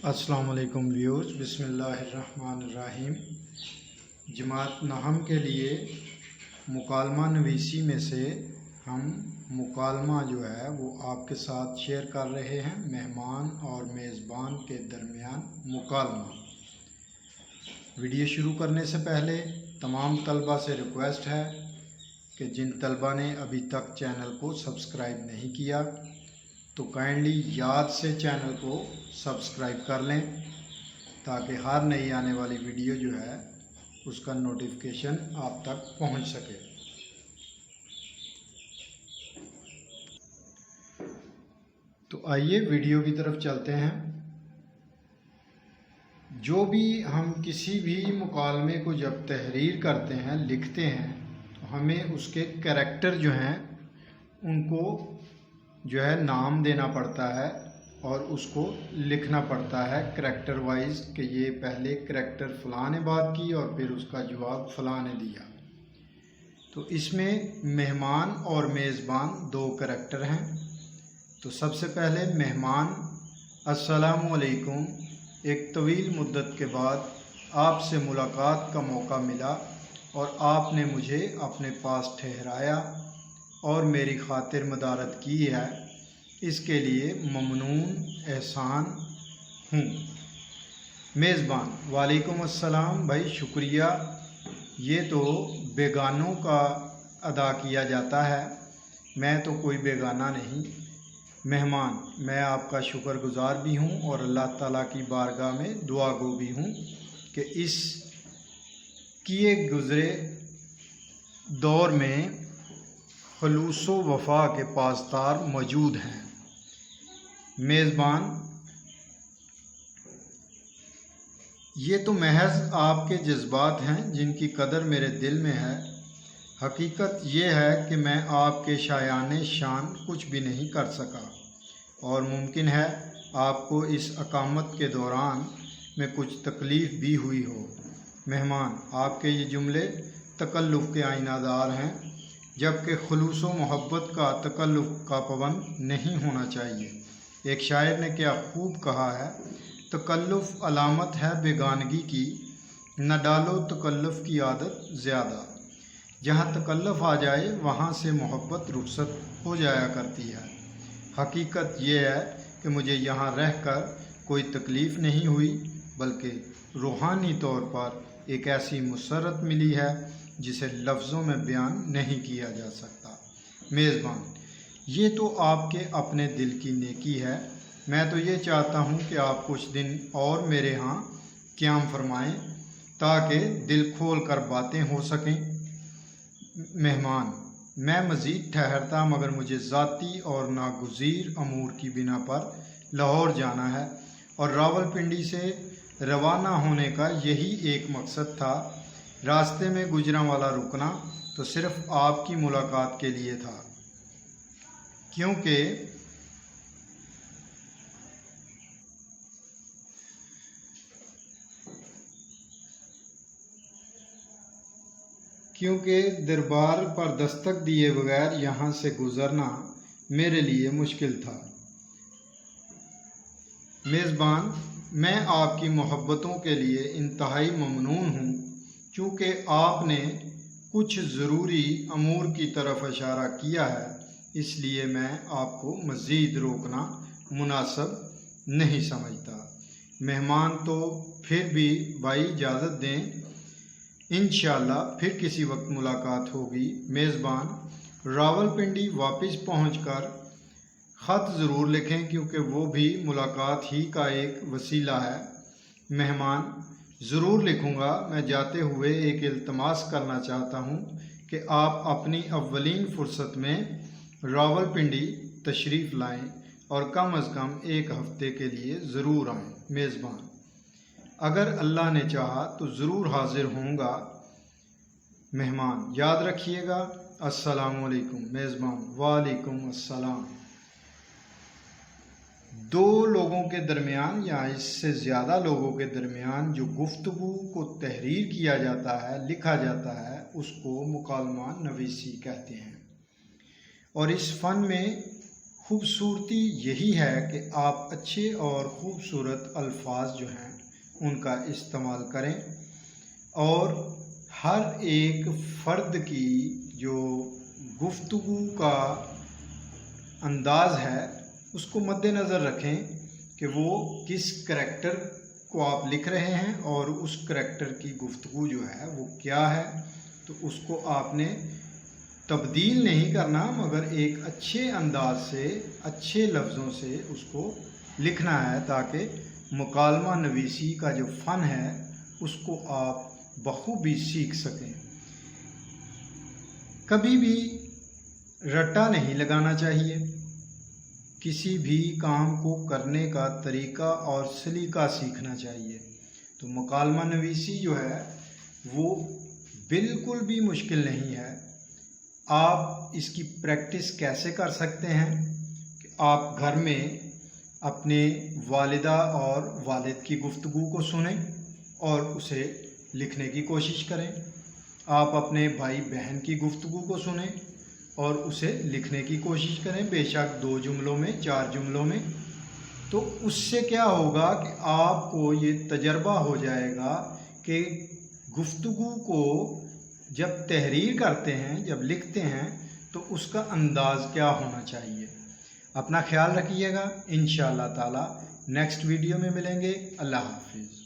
अस्सलाम वालेकुम व्यूअर्स, बिस्मिल्लाहिर्रहमानिर्रहीम। जमात नहम के लिए मुकालमा नवीसी में से हम मुकालमा जो है वो आपके साथ शेयर कर रहे हैं। मेहमान और मेज़बान के दरमियान मुकालमा। वीडियो शुरू करने से पहले तमाम तलबा से रिक्वेस्ट है कि जिन तलबा ने अभी तक चैनल को सब्सक्राइब नहीं किया तो काइंडली याद से चैनल को सब्सक्राइब कर लें ताकि हर नई आने वाली वीडियो जो है उसका नोटिफिकेशन आप तक पहुंच सके। तो आइए वीडियो की तरफ चलते हैं। जो भी हम किसी भी मुकालमे को जब तहरीर करते हैं, लिखते हैं, तो हमें उसके कैरेक्टर जो हैं उनको जो है नाम देना पड़ता है और उसको लिखना पड़ता है करैक्टर वाइज कि ये पहले करैक्टर फ़लाँ ने बात की और फिर उसका जवाब फ़लाँ ने दिया। तो इसमें मेहमान और मेज़बान दो करैक्टर हैं। तो सबसे पहले मेहमान, अस्सलामु अलैकुम, एक तवील मुद्दत के बाद आपसे मुलाकात का मौका मिला और आपने मुझे अपने पास ठहराया और मेरी खातिर मदारत की है, इसके लिए ममनून एहसान हूँ। मेज़बान, वालेकुम अस्सलाम भाई, शुक्रिया। ये तो बेगानों का अदा किया जाता है, मैं तो कोई बेगाना नहीं। मेहमान, मैं आपका शुक्रगुज़ार भी हूँ और अल्लाह ताला की बारगाह में दुआ गो भी हूँ कि इस किए गुज़रे दौर में खलूसो वफ़ा के पासदार मौजूद हैं। मेज़बान, ये तो महज आपके जज्बात हैं जिनकी कदर मेरे दिल में है। हकीकत ये है कि मैं आपके शायाने शान कुछ भी नहीं कर सका और मुमकिन है आपको इस अकामत के दौरान में कुछ तकलीफ़ भी हुई हो। मेहमान, आपके ये जुमले तकल्लुफ़ के आइनादार हैं, जबकि खुलूस व मोहब्बत का तकल्लुफ़ का पाबंद नहीं होना चाहिए। एक शायर ने क्या खूब कहा है, तकल्लुफ़ अलामत है बेगानगी की, न डालो तकल्लुफ़ की आदत ज़्यादा। जहाँ तकल्लुफ़ आ जाए वहाँ से मोहब्बत रुखसत हो जाया करती है। हकीकत ये है कि मुझे यहाँ रहकर कोई तकलीफ़ नहीं हुई, बल्कि रूहानी तौर पर एक ऐसी मुसर्रत मिली है जिसे लफ्ज़ों में बयान नहीं किया जा सकता। मेज़बान, ये तो आपके अपने दिल की नेकी है। मैं तो ये चाहता हूँ कि आप कुछ दिन और मेरे यहाँ क़याम फरमाएँ ताकि दिल खोल कर बातें हो सकें। मेहमान, मैं मज़ीद ठहरता मगर मुझे ज़ाती और नागुज़ीर अमूर की बिना पर लाहौर जाना है और रावलपिंडी से रवाना होने का यही एक मकसद था। रास्ते में गुजरांवाला रुकना तो सिर्फ़ आपकी मुलाकात के लिए था, क्योंकि दरबार पर दस्तक दिए बगैर यहाँ से गुज़रना मेरे लिए मुश्किल था। मेज़बान, मैं आपकी मोहब्बतों के लिए इंतहाई ममनून हूँ। चूँकि आपने कुछ ज़रूरी अमूर की तरफ इशारा किया है, इसलिए मैं आपको मज़ीद रोकना मुनासिब नहीं समझता। मेहमान, तो फिर भी भाई इजाज़त दें, इंशाअल्लाह फिर किसी वक्त मुलाकात होगी। मेज़बान, रावलपिंडी वापस पहुंचकर ख़त ज़रूर लिखें क्योंकि वो भी मुलाकात ही का एक वसीला है। मेहमान, ज़रूर लिखूँगा। मैं जाते हुए एक इल्तमास करना चाहता हूँ कि आप अपनी अव्वलीन फ़ुर्सत में रावलपिंडी तशरीफ़ लाएं और कम अज़ कम एक हफ़्ते के लिए ज़रूर आएं। मेज़बान, अगर अल्लाह ने चाहा तो ज़रूर हाज़िर होऊंगा। मेहमान, याद रखिएगा। अस्सलामु अलैकुम। मेज़बान, वालेकुम अस्सलाम। दो लोगों के दरमियान या इससे ज़्यादा लोगों के दरमियान जो गुफ्तगू को तहरीर किया जाता है, लिखा जाता है, उसको मुकालमा नवीसी कहते हैं। और इस फ़न में खूबसूरती यही है कि आप अच्छे और ख़ूबसूरत अल्फाज जो हैं उनका इस्तेमाल करें और हर एक फ़र्द की जो गुफ्तगू का अंदाज़ है उसको मद्देनज़र रखें कि वो किस करैक्टर को आप लिख रहे हैं और उस करैक्टर की गुफ्तगू जो है वो क्या है। तो उसको आपने तब्दील नहीं करना मगर एक अच्छे अंदाज से अच्छे लफ्ज़ों से उसको लिखना है ताकि मुकालमा नवीसी का जो फ़न है उसको आप बखूबी सीख सकें। कभी भी रट्टा नहीं लगाना चाहिए। किसी भी काम को करने का तरीका और सलीका सीखना चाहिए। तो मुकालमा नवीसी जो है वो बिल्कुल भी मुश्किल नहीं है। आप इसकी प्रैक्टिस कैसे कर सकते हैं कि आप घर में अपने वालिदा और वालिद की गुफ्तगू को सुनें और उसे लिखने की कोशिश करें। आप अपने भाई बहन की गुफ्तगू को सुनें और उसे लिखने की कोशिश करें, बेशक 2 जुमलों में 4 जुमलों में। तो उससे क्या होगा कि आपको ये तजर्बा हो जाएगा कि गुफ्तगू को जब तहरीर करते हैं, जब लिखते हैं तो उसका अंदाज़ क्या होना चाहिए। अपना ख्याल रखिएगा। इंशाअल्लाह ताला नेक्स्ट वीडियो में मिलेंगे। अल्लाह हाफिज़।